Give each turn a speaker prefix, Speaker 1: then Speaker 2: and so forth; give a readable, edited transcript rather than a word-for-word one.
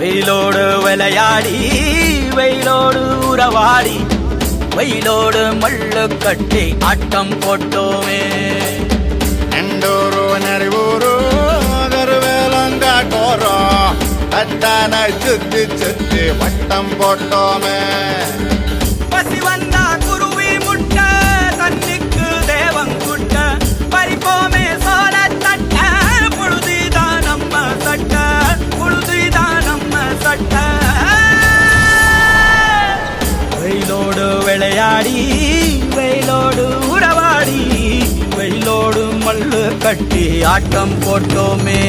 Speaker 1: வெயிலோடு விளையாடி வெயிலோடு உறவாடி வெயிலோடு மல்லு கட்டி ஆட்டம் போட்டோமே.
Speaker 2: எண்டூரு நெறிவூரு கருவேலங்காட்டோரோ தட்டான சுத்தி சுத்தி வட்டம் போட்டோமே.
Speaker 1: பசி வந்தா குருவி முட்ட தண்ணிக்கு தேவங்குட்ட பறிப்போமே சோழ தட்ட புழுதிதான் நம்ம சட்ட புழுதிதான் நம்ம சட்ட. வெயிலோடு விளையாடி வெயிலோடு உறவாடி வெயிலோடு மல்லு கட்டி ஆட்டம் போட்டோமே.